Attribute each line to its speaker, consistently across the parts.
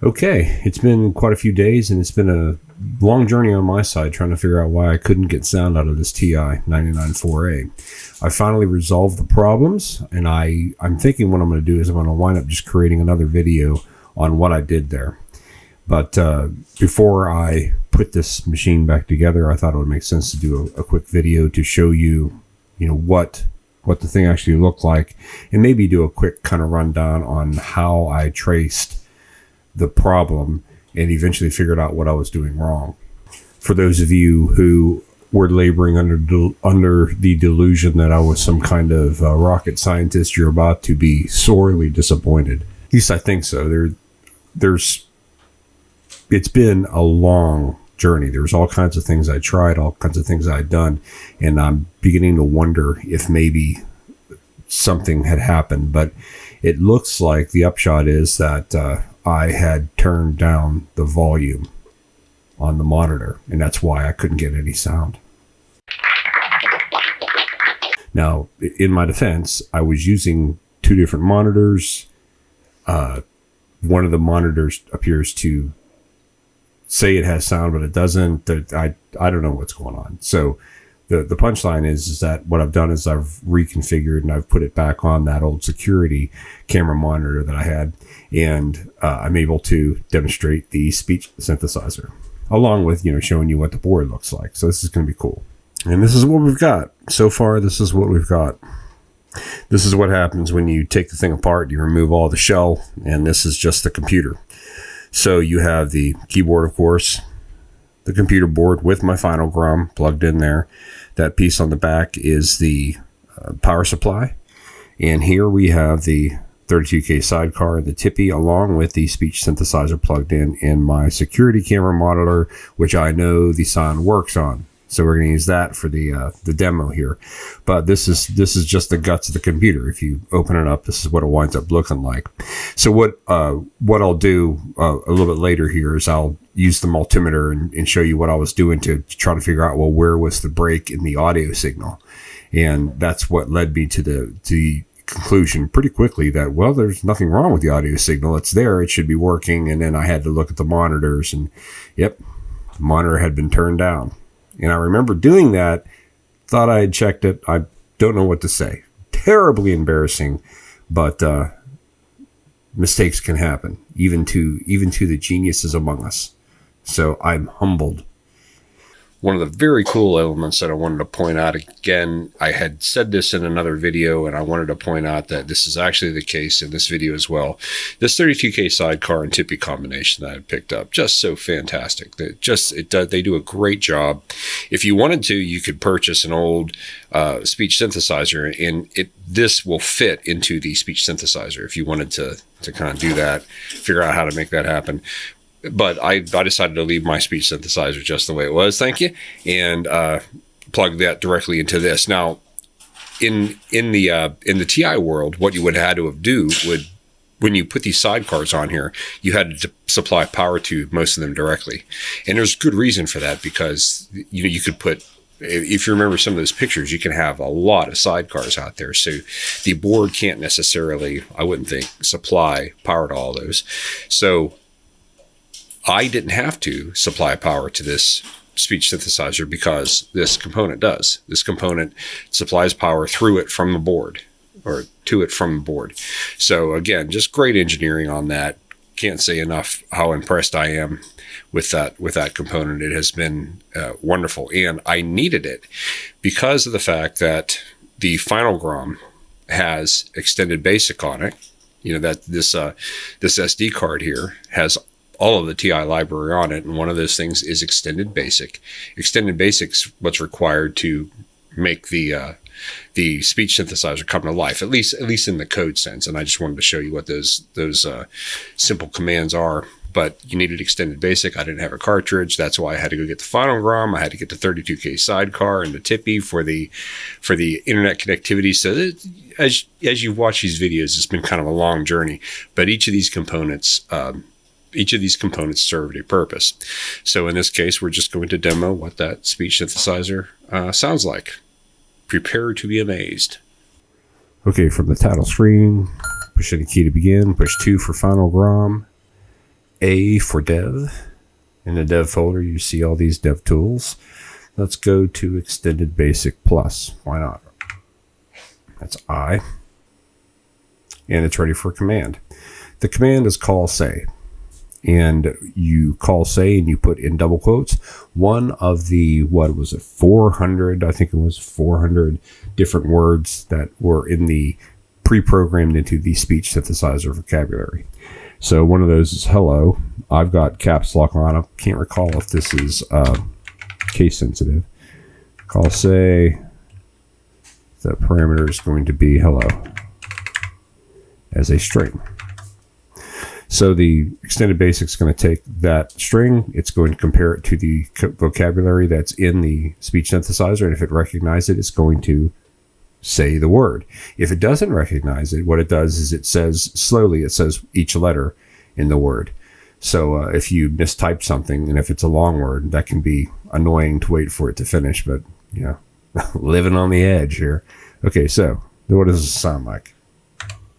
Speaker 1: Okay, it's been quite a few days, and it's been a long journey on my side trying to figure out why I couldn't get sound out of this TI 994A. I finally resolved the problems, and I'm thinking what I'm going to do is I'm going to wind up just creating another video on what I did there. But before I put this machine back together, I thought it would make sense to do a quick video to show you, what the thing actually looked like, and maybe do a quick kind of rundown on how I traced the problem and eventually figured out what I was doing wrong. For those of you who were laboring under the delusion that I was some kind of rocket scientist, you're about to be sorely disappointed. At least I think so. It's been a long journey. There's all kinds of things I tried, all kinds of things I'd done, and I'm beginning to wonder if maybe something had happened. But it looks like the upshot is that I had turned down the volume on the monitor, and that's why I couldn't get any sound. Now, in my defense, I was using two different monitors. One of the monitors appears to say it has sound, but it doesn't. I don't know what's going on. So the punchline is that what I've done is I've reconfigured and I've put it back on that old security camera monitor that I had, and I'm able to demonstrate the speech synthesizer along with showing you what the board looks like. So this is going to be cool, and this is what we've got so far. This is what we've got. This is what happens when you take the thing apart. You remove all the shell, and this is just the computer. So you have the keyboard, of course, the computer board with my Finalgram plugged in there. That piece on the back is the power supply. And here we have the 32K sidecar and the Tippy, along with the speech synthesizer plugged in my security camera monitor, which I know the sound works on. So we're going to use that for the demo here. But this is just the guts of the computer. If you open it up, this is what it winds up looking like. So what I'll do a little bit later here is I'll use the multimeter and show you what I was doing to try to figure out, well, where was the break in the audio signal? And that's what led me to the conclusion pretty quickly that, well, there's nothing wrong with the audio signal. It's there. It should be working. And then I had to look at the monitors, and yep, the monitor had been turned down. And I remember doing that, thought I had checked it. I don't know what to say. Terribly embarrassing, but mistakes can happen, even to the geniuses among us. So I'm humbled. One of the very cool elements that I wanted to point out, again, I had said this in another video, and I wanted to point out that this is actually the case in this video as well. This 32K sidecar and Tippy combination that I picked up, just so fantastic. They do a great job. If you wanted to, you could purchase an old speech synthesizer, and this will fit into the speech synthesizer if you wanted to kind of do that, figure out how to make that happen. But I decided to leave my speech synthesizer just the way it was, thank you, and plug that directly into this. Now, in the TI world, what you would have had to do when you put these sidecars on here, you had to supply power to most of them directly, and there's good reason for that, because you could put, if you remember some of those pictures, you can have a lot of sidecars out there, so the board can't necessarily, I wouldn't think, supply power to all those. So I didn't have to supply power to this speech synthesizer because this component does. This component supplies power through it from the board, or to it from the board. So again, just great engineering on that. Can't say enough how impressed I am with that component. It has been wonderful, and I needed it because of the fact that the Finalgram has extended basic on it. That this SD card here has all of the TI library on it, and one of those things is extended basic. Extended basic's what's required to make the speech synthesizer come to life, at least in the code sense. And I just wanted to show you what those simple commands are. But you needed extended basic. I didn't have a cartridge. That's why I had to go get the Finalgram. I had to get the 32K sidecar and the Tippy for the internet connectivity. So as you've watched these videos, it's been kind of a long journey. But each of these components served a purpose. So in this case, we're just going to demo what that speech synthesizer sounds like. Prepare to be amazed. Okay, from the title screen, push any key to begin, push 2 for Finalgram, A for dev. In the dev folder, you see all these dev tools. Let's go to Extended Basic Plus. Why not? That's I. And it's ready for command. The command is call say. And you call say and you put in double quotes one of the, 400, I think it was 400 different words that were in the pre-programmed into the speech synthesizer vocabulary. So one of those is hello. I've got caps lock on. I can't recall if this is case sensitive. Call say, the parameter is going to be hello as a string. So the extended basic is going to take that string. It's going to compare it to the vocabulary that's in the speech synthesizer. And if it recognizes it, it's going to say the word. If it doesn't recognize it, what it does is it says slowly, it says each letter in the word. So if you mistype something, and if it's a long word, that can be annoying to wait for it to finish, but you know, living on the edge here. Okay, so what does it sound like?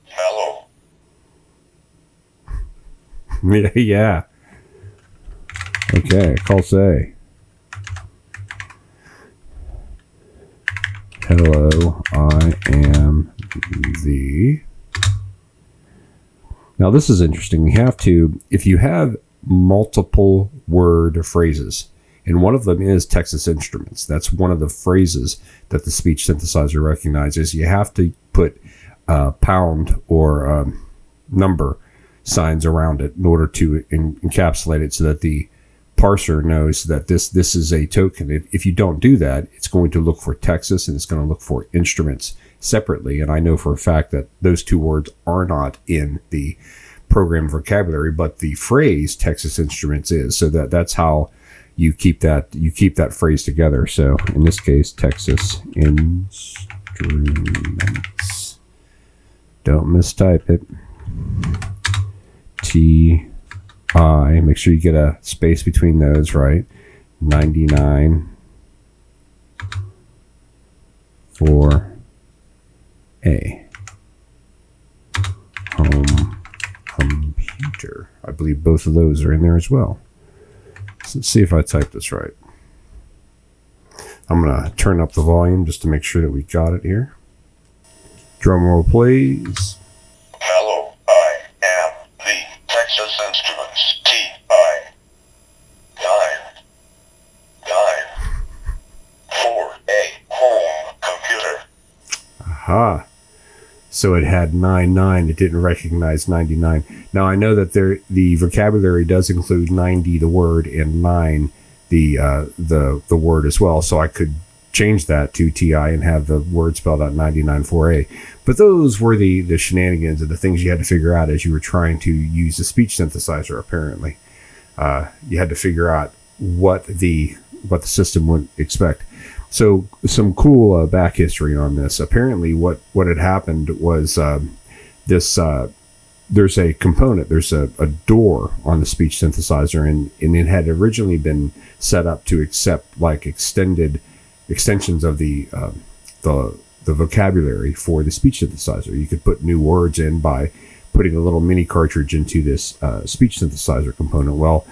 Speaker 2: Hello.
Speaker 1: Yeah. Okay, call say. Hello, I am the... Now this is interesting. You have to, if you have multiple word phrases, and one of them is Texas Instruments, that's one of the phrases that the speech synthesizer recognizes, you have to put pound or number signs around it in order to encapsulate it so that the parser knows that this is a token. If you don't do that, it's going to look for Texas and it's going to look for instruments separately. And I know for a fact that those two words are not in the program vocabulary, but the phrase Texas Instruments is. So that's how you keep that phrase together. So in this case, Texas Instruments. Don't mistype it. T-I. Make sure you get a space between those, right? 99 for A. Home computer. I believe both of those are in there as well. So let's see if I type this right. I'm going to turn up the volume just to make sure that we got it here. Drum roll, please.
Speaker 2: Hello, I am the Texas Instruments T-I. 9 for a home computer.
Speaker 1: Aha. So it had 99. It didn't recognize 99. Now I know that the vocabulary does include 90 the word and 9 the word as well. So I could change that to TI and have the word spelled out 99 for A. But those were the shenanigans and the things you had to figure out as you were trying to use the speech synthesizer. Apparently, you had to figure out what the system would expect. So some cool back history on this. Apparently what had happened was there's a component, there's a door on the speech synthesizer, and it had originally been set up to accept like extensions of the vocabulary for the speech synthesizer. You could put new words in by putting a little mini cartridge into this speech synthesizer component. Well,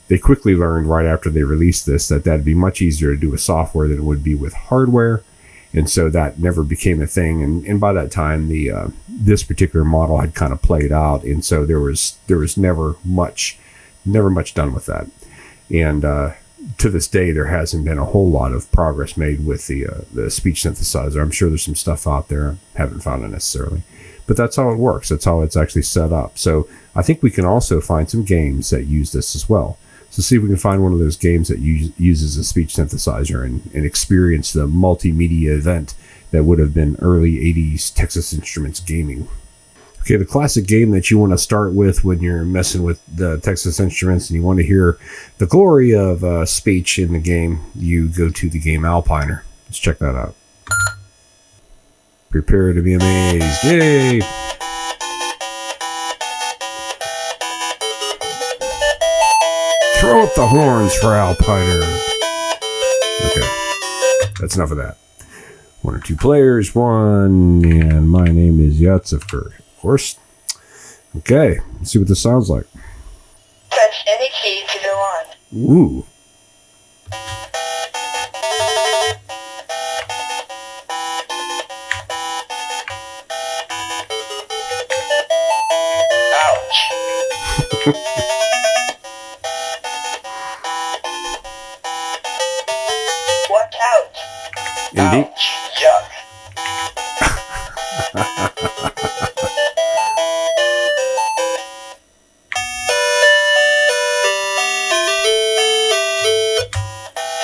Speaker 1: they quickly learned right after they released this that that'd be much easier to do with software than it would be with hardware, and so that never became a thing. And by that time, this particular model had kind of played out, and so there was never much done with that. And to this day, there hasn't been a whole lot of progress made with the speech synthesizer. I'm sure there's some stuff out there I haven't found it necessarily, but that's how it works. That's how it's actually set up. So I think we can also find some games that use this as well. So see if we can find one of those games that uses a speech synthesizer and experience the multimedia event that would have been early 80s Texas Instruments gaming. Okay, the classic game that you want to start with when you're messing with the Texas Instruments and you want to hear the glory of speech in the game, you go to the game Alpiner. Let's check that out. Prepare to be amazed. Yay! Throw up the horns for Alpiner. Okay, that's enough of that. 1 or 2 players, and my name is Yatsifker, of course. Okay, let's see what this sounds like.
Speaker 2: Texas
Speaker 3: Press any key to go on.
Speaker 1: Ooh.
Speaker 2: Ouch.
Speaker 3: Watch out.
Speaker 1: Indeed.
Speaker 2: Ouch. Yuck.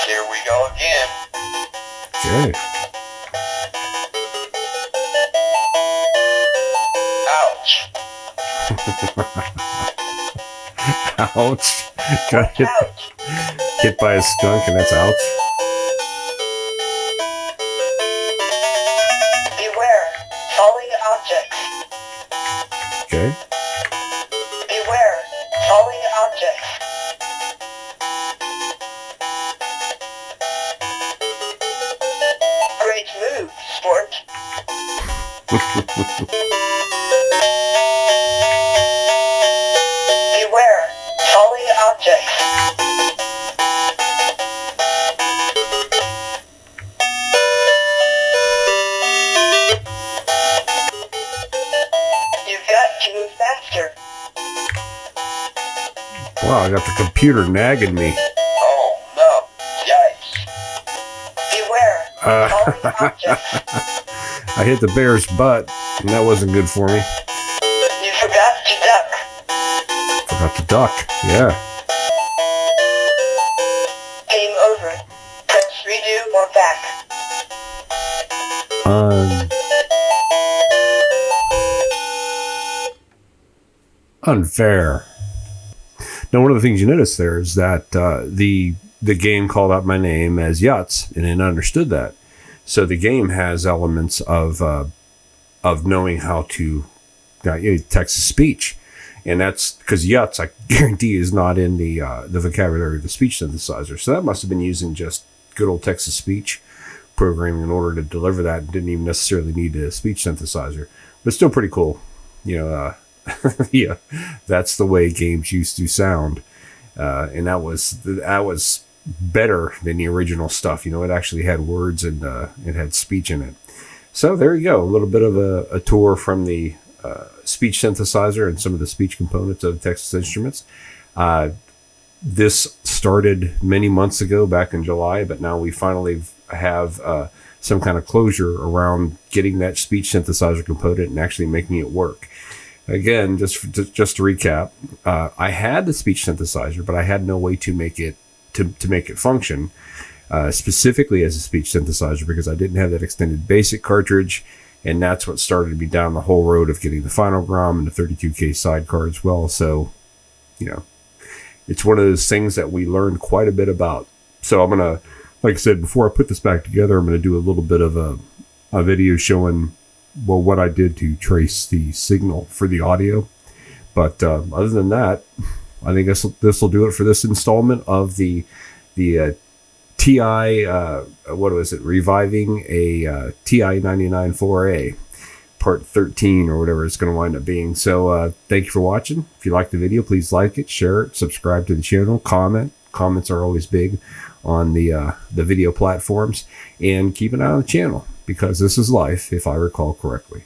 Speaker 2: Here we go again.
Speaker 1: Okay.
Speaker 2: Ouch.
Speaker 1: Ouch. Got
Speaker 3: Watch out.
Speaker 1: hit by a skunk, and that's ouch.
Speaker 3: Beware. Falling objects.
Speaker 1: Okay.
Speaker 3: Beware. Falling objects. Great move, sport. Beware. Falling objects. You've got to move faster.
Speaker 1: Wow, I got the computer nagging me.
Speaker 2: Oh no. Yikes.
Speaker 3: Beware. Falling objects.
Speaker 1: I hit the bear's butt, and that wasn't good for me.
Speaker 3: You forgot to duck.
Speaker 1: Forgot to duck. Yeah.
Speaker 3: Game over. Press redo or back.
Speaker 1: Unfair. Now, one of the things you notice there is that the game called out my name as Yutz, and it understood that. So the game has elements of knowing how to text to speech, and that's because Yutz, I guarantee, is not in the vocabulary of the speech synthesizer. So that must have been using just good old text to speech programming in order to deliver that, and didn't even necessarily need a speech synthesizer. But still pretty cool, yeah, that's the way games used to sound, and that was better than the original stuff. It actually had words and it had speech in it. So there you go, a little bit of a tour from the speech synthesizer and some of the speech components of Texas Instruments. This started many months ago, back in July, but now we finally have some kind of closure around getting that speech synthesizer component and actually making it work. Again, just to recap, I had the speech synthesizer, but I had no way to make it function specifically as a speech synthesizer, because I didn't have that extended basic cartridge, and that's what started me down the whole road of getting the Finalgram and the 32K sidecar as well. So, it's one of those things that we learned quite a bit about. So I'm gonna, like I said, before I put this back together, I'm gonna do a little bit of a video showing what I did to trace the signal for the audio. But other than that, I think this will do it for this installment of the TI, what was it, reviving a TI 99 4A, part 13 or whatever it's going to wind up being. So thank you for watching. If you like the video, please like it, share it, subscribe to the channel, comment. Comments are always big on the video platforms, and keep an eye on the channel, because this is life, if I recall correctly.